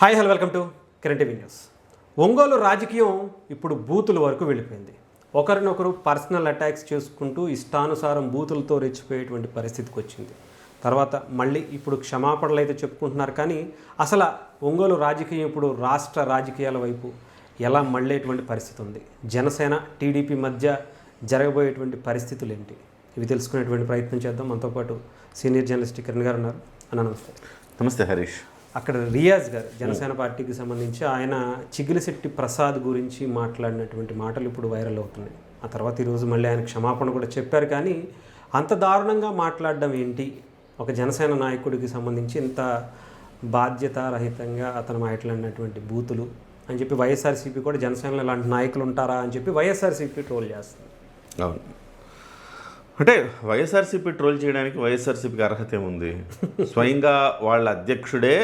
Hi hello welcome to Kiran TV news. Ongole రాజకీయం ఇప్పుడు బూతుల వరకు వెళ్ళిపోయింది. ఒకరినొకరు పర్సనల్ అటాక్స్ చేసుకుంటూ ఇష్టానుసారం బూతులతో రెచ్చిపోయేటువంటి పరిస్థితికి వచ్చింది. తర్వాత మళ్ళీ ఇప్పుడు క్షమాపణలు అయితే చెప్పుకుంటున్నారు, కానీ అసలు ఒంగోలు రాజకీయం ఇప్పుడు రాష్ట్ర రాజకీయాల వైపు ఎలా మళ్ళేటువంటి పరిస్థితి ఉంది, జనసేన టీడీపీ మధ్య జరగబోయేటువంటి పరిస్థితులు ఏంటి, ఇవి తెలుసుకునేటువంటి ప్రయత్నం చేద్దాం. మనతో పాటు సీనియర్ జర్నలిస్ట్ కిరణ్ గారు ఉన్నారు. అన్న నమస్తే. నమస్తే హరీష్. అక్కడ రియాజ్ గారు జనసేన పార్టీకి సంబంధించి ఆయన చిగిలిశెట్టి ప్రసాద్ గురించి మాట్లాడినటువంటి మాటలు ఇప్పుడు వైరల్ అవుతున్నాయి. ఆ తర్వాత ఈరోజు మళ్ళీ ఆయన క్షమాపణ కూడా చెప్పారు, కానీ అంత దారుణంగా మాట్లాడడం ఏంటి, ఒక జనసేన నాయకుడికి సంబంధించి ఇంత బాధ్యతారహితంగా అతను మాట్లాడినటువంటి బూతులు అని చెప్పి వైఎస్ఆర్సీపీ కూడా జనసేనలో ఇలాంటి నాయకులు ఉంటారా అని చెప్పి వైఎస్ఆర్సీపీ ట్రోల్ చేస్తుంది. అవును, అంటే వైఎస్ఆర్సీపీ ట్రోల్ చేయడానికి వైఎస్ఆర్సీపీకి అర్హత ఏముంది? స్వయంగా వాళ్ళ అధ్యక్షుడే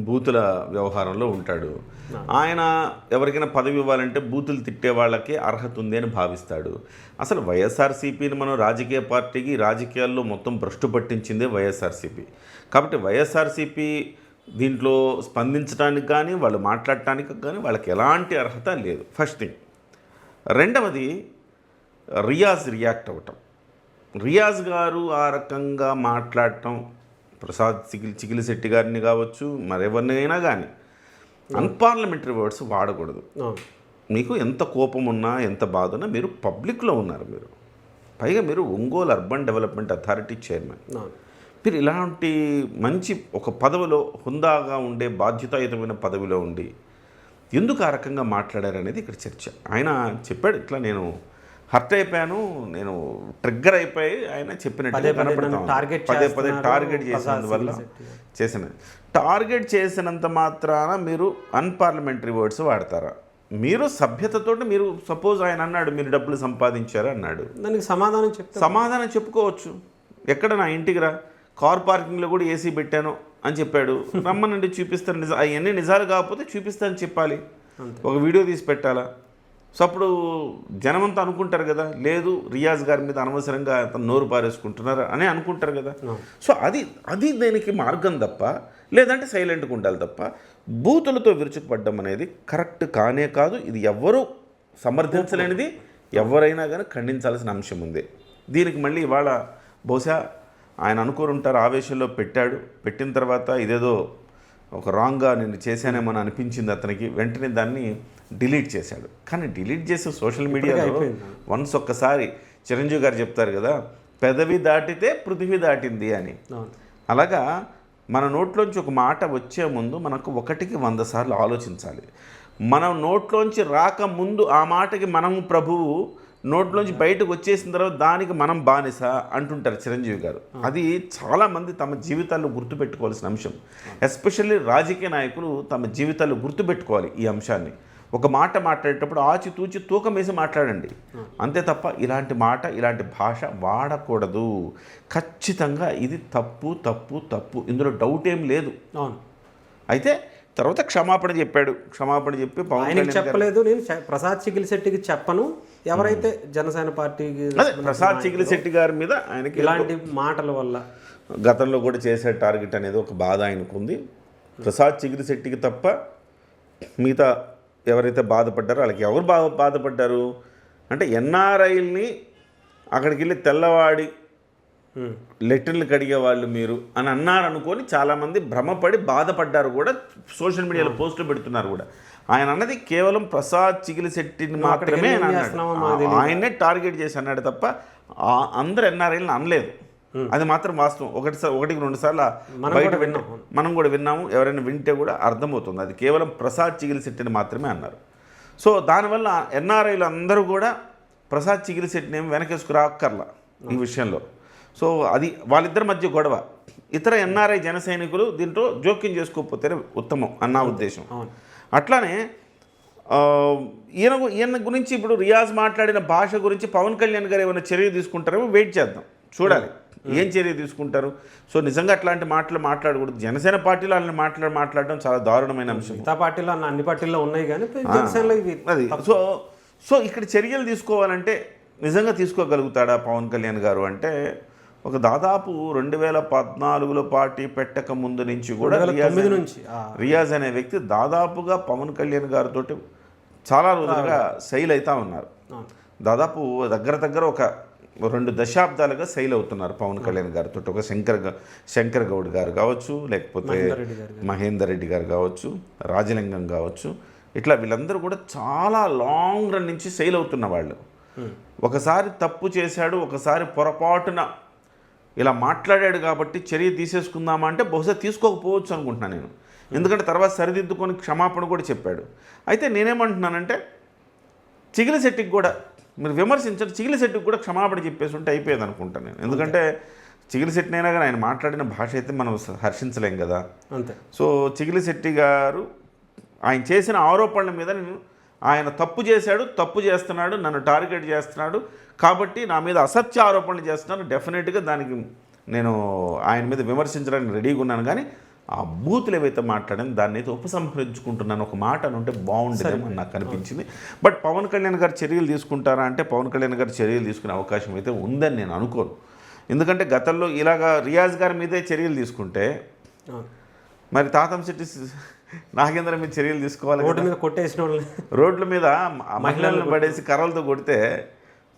బూతుల వ్యవహారంలో ఉంటాడు. ఆయన ఎవరికైనా పదవి ఇవ్వాలంటే బూతులు తిట్టే వాళ్ళకి అర్హత ఉంది అని భావిస్తాడు. అసలు వైఎస్ఆర్సీపీని మనం రాజకీయ పార్టీకి, రాజకీయాల్లో మొత్తం భ్రష్టు పట్టించిందే వైఎస్ఆర్సీపీ. కాబట్టి వైఎస్ఆర్సీపీ దీంట్లో స్పందించడానికి కానీ వాళ్ళు మాట్లాడటానికి కానీ వాళ్ళకి ఎలాంటి అర్హత లేదు. First thing. రెండవది, రియాజ్ రియాక్ట్ అవ్వటం. రియాజ్ గారు ఆ రకంగా మాట్లాడటం, ప్రసాద్ చిగిలిశెట్టి గారిని కావచ్చు, మరెవరినైనా కానీ అన్పార్లమెంటరీ వర్డ్స్ వాడకూడదు. మీకు ఎంత కోపం ఉన్నా, ఎంత బాధ ఉన్నా, మీరు పబ్లిక్లో ఉన్నారు. మీరు పైగా మీరు Ongole urban development authority chairman. మీరు ఇలాంటి మంచి ఒక పదవిలో, హుందాగా ఉండే బాధ్యతాయుతమైన పదవిలో ఉండి ఎందుకు ఆ రకంగా మాట్లాడారనేది ఇక్కడ చర్చ. ఆయన చెప్పాడు, ఇట్లా నేను హర్ట్ అయిపోయాను, నేను ట్రిగ్గర్ అయిపోయి ఆయన చెప్పినట్టు కనపడతాను. పదే పదే టార్గెట్ చేసినందువల్ల టార్గెట్ చేసినంత మాత్రాన మీరు అన్పార్లమెంటరీ వర్డ్స్ వాడతారా? మీరు సభ్యతతోటి, మీరు సపోజ్ ఆయన అన్నాడు మీరు డబ్బులు సంపాదించారు అన్నాడు, దానికి సమాధానం చెప్పుకోవచ్చు. ఎక్కడ నా ఇంటికి రా, కార్ పార్కింగ్లో కూడా ఏసీ పెట్టాను అని చెప్పాడు, రమ్మనండి చూపిస్తాను. అవన్నీ నిజాలు కాకపోతే చూపిస్తాను చెప్పాలి, ఒక వీడియో తీసి పెట్టాలా? సో అప్పుడు జనమంతా అనుకుంటారు కదా, లేదు రియాజ్ గారి మీద అనవసరంగా నోరు పారేసుకుంటున్నారు అని అనుకుంటారు కదా. సో అది దేనికి మార్గం తప్ప, లేదంటే సైలెంట్గా ఉండాలి తప్ప బూతులతో విరుచుకుపడ్డం అనేది కరెక్ట్ కానే కాదు. ఇది ఎవ్వరూ సమర్థించలేనిది, ఎవరైనా కానీ ఖండించాల్సిన అంశం ఉంది. దీనికి మళ్ళీ ఇవాళ బహుశా ఆయన అనుకోని ఉంటారు, ఆవేశంలో పెట్టిన తర్వాత ఇదేదో ఒక రాంగ్గా నేను చేశానేమో అని అనిపించింది అతనికి. వెంటనే దాన్ని డిలీట్ చేశాడు. కానీ డిలీట్ చేసే సోషల్ మీడియాలో వన్స్ ఒక్కసారి చిరంజీవి గారు చెప్తారు కదా, పెదవి దాటితే పృథివీ దాటింది అని. అలాగా మన నోట్లోంచి ఒక మాట వచ్చే ముందు మనకు 1కి 100 సార్లు ఆలోచించాలి. మనం నోట్లోంచి రాకముందు ఆ మాటకి మనం ప్రభువు, నోట్లోంచి బయటకు వచ్చేసిన తర్వాత దానికి మనం బానిస అంటుంటారు చిరంజీవి గారు. అది చాలామంది తమ జీవితాల్లో గుర్తుపెట్టుకోవాల్సిన అంశం. ఎస్పెషల్లీ రాజకీయ నాయకులు తమ జీవితాల్లో గుర్తుపెట్టుకోవాలి ఈ అంశాన్ని. ఒక మాట మాట్లాడేటప్పుడు ఆచితూచి తూకం వేసి మాట్లాడండి, అంతే తప్ప ఇలాంటి మాట, ఇలాంటి భాష వాడకూడదు. ఖచ్చితంగా ఇది తప్పు తప్పు తప్పు, ఇందులో డౌట్ ఏం లేదు. అయితే తర్వాత క్షమాపణ చెప్పి పవన్ చెప్పలేదు, నేను ప్రసాద్ చిగిలిశెట్టికి చెప్పను, ఎవరైతే జనసేన పార్టీకి ప్రసాద్ చిగిలిశెట్టి గారి మీద ఆయనకి ఇలాంటి మాటల వల్ల గతంలో కూడా చేసే టార్గెట్ అనేది ఒక బాధ ఆయనకుంది. ప్రసాద్ చిగిలిశెట్టికి తప్ప మిగతా ఎవరైతే బాధపడ్డారో వాళ్ళకి ఎవరు బాధపడ్డారు అంటే, ఎన్ఆర్ఐల్ని అక్కడికి వెళ్ళి తెల్లవాడి లెటర్లు కడిగే వాళ్ళు మీరు అని అన్నారనుకొని చాలామంది భ్రమపడి బాధపడ్డారు కూడా, సోషల్ మీడియాలో పోస్టులు పెడుతున్నారు కూడా. ఆయన అన్నది కేవలం ప్రసాద్ చిగిలిశెట్టిని మాత్రమే ఆయన్నే టార్గెట్ చేసి అన్నాడు తప్ప అందరు ఎన్ఆర్ఐలను అనలేదు. అది మాత్రం వాస్తవం. 1-2 సార్లు బయట మనం కూడా విన్నాము. ఎవరైనా వింటే కూడా అర్థమవుతుంది, అది కేవలం ప్రసాద్ చిగిలిశెట్టిని మాత్రమే అన్నారు. సో దానివల్ల ఎన్ఆర్ఐలు అందరూ కూడా ప్రసాద్ చిగిలిశెట్టిని ఏమి వెనకేసుకు రాక్కర్లా ఈ విషయంలో. సో అది వాళ్ళిద్దరి మధ్య గొడవ. ఇతర ఎన్ఆర్ఐ జన సైనికులు దీంట్లో జోక్యం చేసుకోకపోతే ఉత్తమం అన్న ఉద్దేశం. అట్లానే ఈయన గురించి ఇప్పుడు రియాజ్ మాట్లాడిన భాష గురించి పవన్ కళ్యాణ్ గారు ఏమైనా చర్య తీసుకుంటారో వెయిట్ చేద్దాం, చూడాలి ఏం చర్య తీసుకుంటారు. సో నిజంగా అట్లాంటి మాటలు మాట్లాడకూడదు. జనసేన పార్టీలో వాళ్ళని మాట్లాడడం చాలా దారుణమైన అంశం. మిగతా పార్టీలో అన్ని పార్టీల్లో ఉన్నాయి, కానీ జనసేనలో అది. సో ఇక్కడ చర్యలు తీసుకోవాలంటే నిజంగా తీసుకోగలుగుతాడా పవన్ కళ్యాణ్ గారు అంటే ఒక దాదాపు 2014లో పార్టీ పెట్టక ముందు నుంచి కూడా 2009 నుంచి రియాజ్ అనే వ్యక్తి దాదాపుగా పవన్ కళ్యాణ్ గారితో చాలా రోజులుగా శైల్ అవుతా ఉన్నారు. దాదాపు దగ్గర ఒక 2 దశాబ్దాలుగా శైల్ అవుతున్నారు పవన్ కళ్యాణ్ గారితో. ఒక శంకర్ గౌడ్ గారు కావచ్చు, లేకపోతే మహేందర్ రెడ్డి గారు కావచ్చు, రాజలింగం కావచ్చు, ఇట్లా వీళ్ళందరూ కూడా చాలా లాంగ్ రన్ నుంచి శైల్ అవుతున్న వాళ్ళు. ఒకసారి తప్పు చేశాడు, ఒకసారి పొరపాటున ఇలా మాట్లాడాడు కాబట్టి చర్య తీసేసుకుందామా అంటే బహుశా తీసుకోకపోవచ్చు అనుకుంటున్నాను నేను. ఎందుకంటే తర్వాత సరిదిద్దుకొని క్షమాపణ కూడా చెప్పాడు. అయితే నేనేమంటున్నానంటే చిగిలిశెట్టికి కూడా మీరు విమర్శించండి, చిగిలిశెట్టికి కూడా క్షమాపణ చెప్పేసి ఉంటే అయిపోయేది అనుకుంటాను నేను. ఎందుకంటే చిగిలిశెట్టినైనా కానీ ఆయన మాట్లాడిన భాష అయితే మనం హర్షించలేం కదా. అంతే. సో చిగిలిశెట్టి గారు ఆయన చేసిన ఆరోపణల మీద నేను ఆయన తప్పు చేశాడు, తప్పు చేస్తున్నాడు, నన్ను టార్గెట్ చేస్తున్నాడు కాబట్టి నా మీద అసత్య ఆరోపణలు చేస్తున్నాను, డెఫినెట్గా దానికి నేను ఆయన మీద విమర్శించడానికి రెడీగా ఉన్నాను. కానీ ఆ బూతులు ఏవైతే మాట్లాడాను దాన్ని అయితే ఉపసంహరించుకుంటున్నాను ఒక మాట అని ఉంటే బాగుండేదేమో అని నాకు అనిపించింది. బట్ పవన్ కళ్యాణ్ గారు చర్యలు తీసుకుంటారా అంటే పవన్ కళ్యాణ్ గారు చర్యలు తీసుకునే అవకాశం అయితే ఉందని నేను అనుకోను. ఎందుకంటే గతంలో ఇలాగా రియాజ్ గారి మీదే చర్యలు తీసుకుంటే మరి తాతంశెట్టి నాగేంద్ర మీద చర్యలు తీసుకోవాలి. రోడ్డు మీద కొట్టేసిన రోడ్ల మీద మహిళలను పడేసి కర్రలతో కొడితే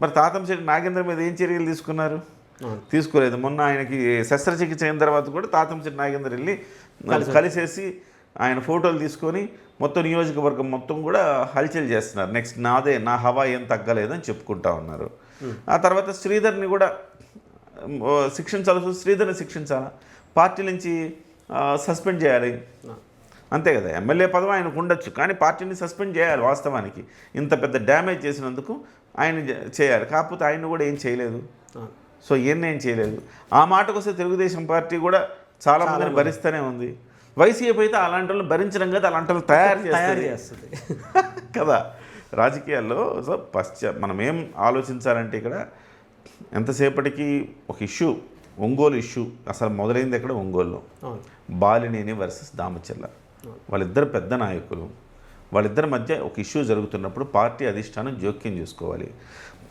మరి తాతంశెట్టి నాగేంద్ర మీద ఏం చర్యలు తీసుకున్నారు? తీసుకోలేదు. మొన్న ఆయనకి శస్త్రచికిత్స అయిన తర్వాత కూడా తాతంశెట్టి నాగేంద్ర వెళ్ళి కలిసేసి ఆయన ఫోటోలు తీసుకొని మొత్తం నియోజకవర్గం మొత్తం కూడా హల్చల్ చేస్తున్నారు. నెక్స్ట్ నా హవా ఏం తగ్గలేదని చెప్పుకుంటా ఉన్నారు. ఆ తర్వాత శ్రీధర్ని కూడా శ్రీధర్ని శిక్షించాలా, పార్టీ నుంచి సస్పెండ్ చేయాలి, అంతే కదా. ఎమ్మెల్యే పదవి ఆయనకు ఉండొచ్చు కానీ పార్టీని సస్పెండ్ చేయాలి. వాస్తవానికి ఇంత పెద్ద డ్యామేజ్ చేసినందుకు ఆయన చేయాలి. కాకపోతే ఆయన కూడా ఏం చేయలేదు. సో ఏం చేయలేదు. ఆ మాటకు వస్తే తెలుగుదేశం పార్టీ కూడా చాలా మందిని భరిస్తూనే ఉంది. వైసీపీ అయితే అలాంటి వాళ్ళని భరించడం కదా, అలాంటి వాళ్ళు తయారు చేస్తుంది కదా రాజకీయాల్లో. సో మనం ఏం ఆలోచించాలంటే ఇక్కడ ఎంతసేపటికి ఒక ఇష్యూ, ఒంగోలు ఇష్యూ అసలు మొదలైంది ఎక్కడ? ఒంగోలులో. బాలినేని వర్సెస్ దామచర్ల, వాళ్ళిద్దరు పెద్ద నాయకులు, వాళ్ళిద్దరి మధ్య ఒక ఇష్యూ జరుగుతున్నప్పుడు పార్టీ అధిష్టానం జోక్యం చేసుకోవాలి.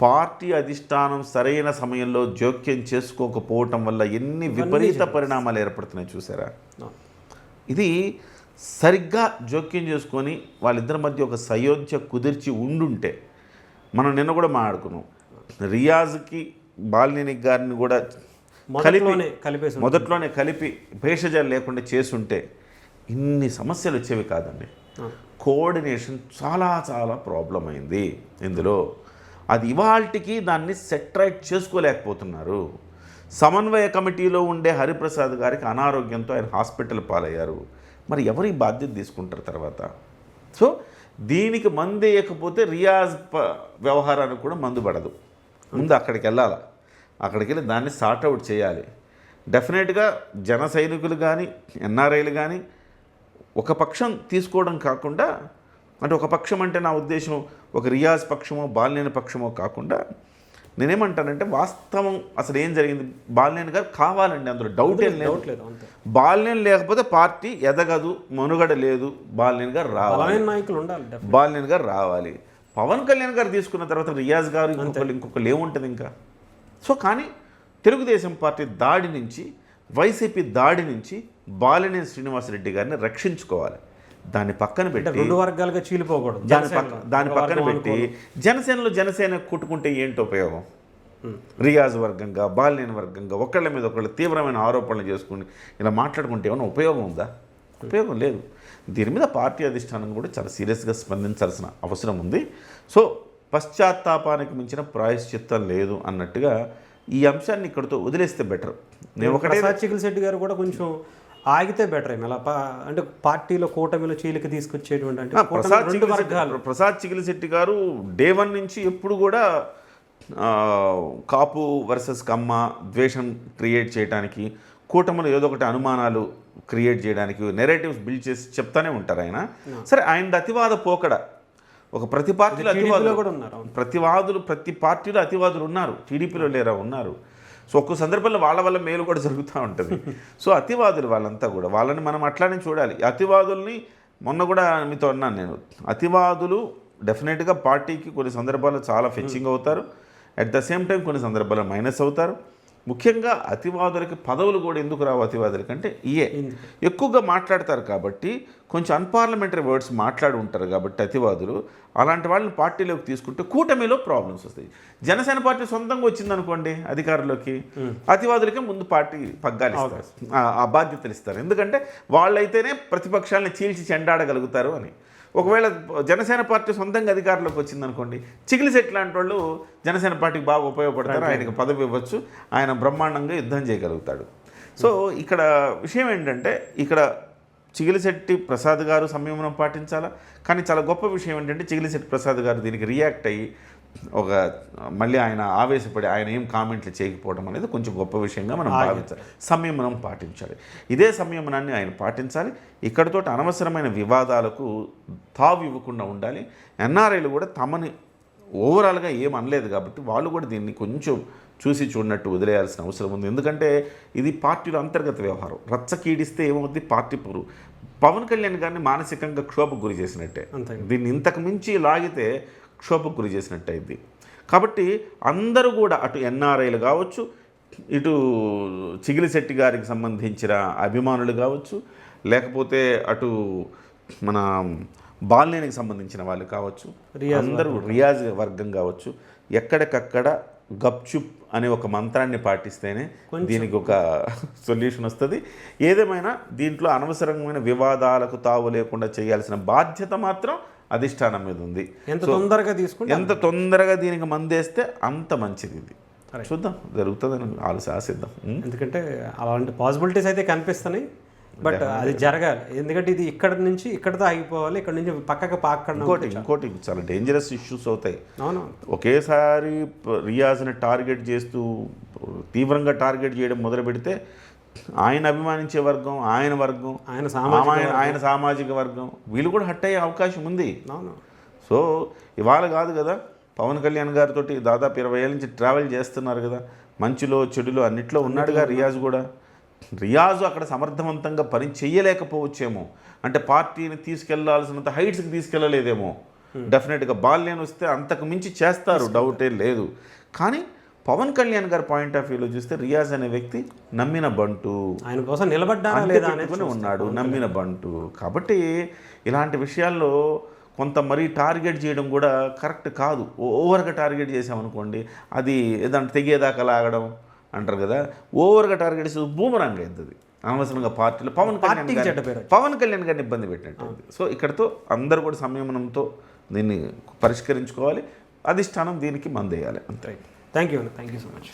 పార్టీ అధిష్టానం సరైన సమయంలో జోక్యం చేసుకోకపోవటం వల్ల ఎన్ని విపరీత పరిణామాలు ఏర్పడుతున్నాయి చూసారా. ఇది సరిగ్గా జోక్యం చేసుకొని వాళ్ళిద్దరి మధ్య ఒక సయోధ్య కుదిర్చి ఉండుంటే, మనం నిన్న కూడా మాట్లాడుకున్నాం, రియాజ్కి బాలినేని గారిని కూడా మొదట్లోనే కలిపి భేషజాలు లేకుండా చేసుంటే ఇన్ని సమస్యలు వచ్చేవి కాదండి. కోఆర్డినేషన్ చాలా ప్రాబ్లం అయింది ఇందులో. అది ఇవాల్టికి దాన్ని సెట్రైట్ చేసుకోలేకపోతున్నారు. సమన్వయ కమిటీలో ఉండే హరిప్రసాద్ గారికి అనారోగ్యంతో ఆయన హాస్పిటల్ పాలయ్యారు. మరి ఎవరి బాధ్యత తీసుకుంటారు తర్వాత? సో దీనికి మందు వేయకపోతే రియాజ్ వ్యవహారానికి కూడా మందు పడదు. ముందు అక్కడికి వెళ్ళాలి, అక్కడికి వెళ్ళి దాన్ని సార్ట్అవుట్ చేయాలి. డెఫినెట్గా జన సైనికులు కానీ ఎన్ఆర్ఐలు కానీ ఒక పక్షం తీసుకోవడం కాకుండా, అంటే ఒక పక్షం అంటే నా ఉద్దేశం ఒక రియాజ్ పక్షమో బాలినేని పక్షమో కాకుండా, నేనేమంటానంటే వాస్తవం అసలు ఏం జరిగింది. బాలినేని గారు కావాలండి, అందులో డౌట్ ఏం లేదు. బాలినేని లేకపోతే పార్టీ ఎదగదు, మనుగడ లేదు. బాలినేని గారు రావాలి, బాలినేని గారు రావాలి. పవన్ కళ్యాణ్ గారు తీసుకున్న తర్వాత రియాజ్ గారు ఇంకొకరు ఏముంటుంది ఇంకా. సో కానీ తెలుగుదేశం పార్టీ దాడి నుంచి, వైసీపీ దాడి నుంచి బాలినేని శ్రీనివాసరెడ్డి గారిని రక్షించుకోవాలి. దాన్ని పక్కన పెట్టి రెండు వర్గాలుగా చీలిపోకూడదు. దాన్ని పక్కన పెట్టి జనసేన కొట్టుకుంటే ఏంటి ఉపయోగం? రియాజ్ వర్గంగా బాలినేని వర్గంగా ఒకళ్ళ మీద ఒకళ్ళు తీవ్రమైన ఆరోపణలు చేసుకుని ఇలా మాట్లాడుకుంటే ఏమైనా ఉపయోగం ఉందా? ఉపయోగం లేదు. దీని మీద పార్టీ అధిష్టానం కూడా చాలా సీరియస్గా స్పందించాల్సిన అవసరం ఉంది. సో పశ్చాత్తాపానికి మించిన ప్రాయశ్చిత్తం లేదు అన్నట్టుగా ఈ అంశాన్ని ఇక్కడితో వదిలేస్తే బెటర్. నేను ఒకటే చిగిలిశెట్టి గారు కూడా కొంచెం ఆగితే బెటర్ ఏమి, అలా అంటే పార్టీలో కూటమిలో చీలిక తీసుకొచ్చేటువంటి అంటే ప్రసాద్ చిగిలిశెట్టి గారు డే 1 నుంచి ఎప్పుడు కూడా కాపు వర్సెస్ కమ్మ ద్వేషం క్రియేట్ చేయడానికి, కూటమిలో ఏదో ఒకటి అనుమానాలు క్రియేట్ చేయడానికి నెరేటివ్స్ బిల్డ్ చేసి చెప్తానే ఉంటారు ఆయన. సరే, ఆయన అతివాద పోకడ ఒక ప్రతి పార్టీలో అతివాదులు కూడా ఉన్నారు. ప్రతి పార్టీలో అతివాదులు ఉన్నారు. టీడీపీలో లేరా? ఉన్నారు. సో ఒక్కో సందర్భంలో వాళ్ళ వల్ల మేలు కూడా జరుగుతూ ఉంటుంది. సో అతివాదులు వాళ్ళంతా కూడా, వాళ్ళని మనం అట్లానే చూడాలి. అతివాదుల్ని మొన్న కూడా మీతో అన్నాను నేను, అతివాదులు డెఫినెట్గా పార్టీకి కొన్ని సందర్భాల్లో చాలా ఫెచ్చింగ్ అవుతారు, అట్ ద సేమ్ టైం కొన్ని సందర్భాల్లో మైనస్ అవుతారు. ముఖ్యంగా అతివాదులకి పదవులు కూడా ఎందుకు రావు అతివాదులకి అంటే ఎక్కువగా మాట్లాడతారు కాబట్టి కొంచెం అన్పార్లమెంటరీ వర్డ్స్ మాట్లాడి ఉంటారు కాబట్టి అతివాదులు అలాంటి వాళ్ళని పార్టీలోకి తీసుకుంటే కూటమిలో ప్రాబ్లమ్స్ వస్తాయి. జనసేన పార్టీ సొంతంగా వచ్చిందనుకోండి అధికారంలోకి, అతివాదులకే ముందు పార్టీ పగ్గాలు ఇస్తారు, ఆ బాధ్యతలు ఇస్తారు. ఎందుకంటే వాళ్ళైతేనే ప్రతిపక్షాలను చీల్చి చెండాడగలుగుతారు అని. ఒకవేళ జనసేన పార్టీ సొంతంగా అధికారంలోకి వచ్చిందనుకోండి, చిగిలిశెట్టి లాంటి వాళ్ళు జనసేన పార్టీకి బాగా ఉపయోగపడతారు, ఆయనకి పదవి ఇవ్వచ్చు, ఆయన బ్రహ్మాండంగా యుద్ధం చేయగలుగుతాడు. సో ఇక్కడ విషయం ఏంటంటే ఇక్కడ చిగిలిశెట్టి ప్రసాద్ గారు సంయమనం పాటించాలా. కానీ చాలా గొప్ప విషయం ఏంటంటే చిగిలిశెట్టి ప్రసాద్ గారు దీనికి రియాక్ట్ అయ్యి మళ్ళీ ఆయన ఆవేశపడి ఆయన ఏం కామెంట్లు చేయకపోవడం అనేది కొంచెం గొప్ప విషయంగా మనం భావించాలి. సంయమనం పాటించాలి. ఇదే సంయమనాన్ని ఆయన పాటించాలి. ఇక్కడితో అనవసరమైన వివాదాలకు తావు ఇవ్వకుండా ఉండాలి. ఎన్ఆర్ఐలు కూడా తమని ఓవరాల్గా ఏం అనలేదు కాబట్టి వాళ్ళు కూడా దీన్ని కొంచెం చూసి చూడనట్టు వదిలేయాల్సిన అవసరం ఉంది. ఎందుకంటే ఇది పార్టీలో అంతర్గత వ్యవహారం. రచ్చకీడిస్తే ఏమవుద్ది, పార్టీ పవన్ కళ్యాణ్ గారిని మానసికంగా క్షోభకు గురి చేసినట్టే. దీన్ని ఇంతకు మించి లాగితే క్షోభకు గురి చేసినట్టు అయింది. కాబట్టి అందరూ కూడా అటు ఎన్ఆర్ఐలు కావచ్చు, ఇటు చిగిలిశెట్టి గారికి సంబంధించిన అభిమానులు కావచ్చు, లేకపోతే అటు మన బాలినేనికి సంబంధించిన వాళ్ళు కావచ్చు, అందరూ రియాజ్ వర్గం కావచ్చు, ఎక్కడికక్కడ గప్చుప్ అనే ఒక మంత్రాన్ని పాటిస్తేనే దీనికి ఒక సొల్యూషన్ వస్తుంది. ఏదేమైనా దీంట్లో అనవసరమైన వివాదాలకు తావు లేకుండా చేయాల్సిన బాధ్యత మాత్రం అధిష్టానం మీద ఉంది. ఎంత తొందరగా దీనికి మందేస్తే అంత మంచిది. ఇది చూద్దాం, జరుగుతుందని ఆశిద్దాం. ఎందుకంటే అలాంటి పాసిబిలిటీస్ అయితే కనిపిస్తున్నాయి, బట్ అది జరగాలి. ఎందుకంటే ఇది ఇక్కడ నుంచి ఇక్కడతో ఆగిపోవాలి, ఇక్కడ నుంచి పక్కకు ఇంకోటి చాలా డేంజరస్ ఇష్యూస్ అవుతాయి. ఒకేసారి రియాజ్ని టార్గెట్ చేస్తూ తీవ్రంగా టార్గెట్ చేయడం మొదలు పెడితే ఆయన అభిమానించే వర్గం, ఆయన వర్గం, ఆయన సామాజిక వర్గం వీళ్ళు కూడా హట్ అయ్యే అవకాశం ఉంది. సో ఇవాళ కాదు కదా, పవన్ కళ్యాణ్ గారితో దాదాపు 20 ఏళ్ళ నుంచి ట్రావెల్ చేస్తున్నారు కదా, మంచిలో చెడులో అన్నిట్లో ఉన్నాడుగా రియాజ్ కూడా. రియాజు అక్కడ సమర్థవంతంగా పని చెయ్యలేకపోవచ్చేమో, అంటే పార్టీని తీసుకెళ్లాల్సినంత హైట్స్కి తీసుకెళ్ళలేదేమో. డెఫినెట్గా బాల్యం వస్తే అంతకు మించి చేస్తారు, డౌటే లేదు. కానీ పవన్ కళ్యాణ్ గారి పాయింట్ ఆఫ్ వ్యూలో చూస్తే రియాజ్ అనే వ్యక్తి నమ్మిన బంటు, ఆయన కోసం నిలబడ్డా ఉన్నాడు, నమ్మిన బంటు. కాబట్టి ఇలాంటి విషయాల్లో కొంత మరీ టార్గెట్ చేయడం కూడా కరెక్ట్ కాదు. ఓవర్గా టార్గెట్ చేసామనుకోండి, అది ఏదంటే తెగేదాకా లాగడం అంటారు కదా, ఓవర్గా టార్గెట్ చేసి బూమరాంగ్ అవుతుంది. అనవసరంగా పార్టీలో పవన్ కళ్యాణ్ గారిని ఇబ్బంది పెట్టినట్టు. సో ఇక్కడతో అందరూ కూడా సంయమనంతో దీన్ని పరిష్కరించుకోవాలి. అధిష్టానం దీనికి మందేయాలి. అంతే. Thank you so much.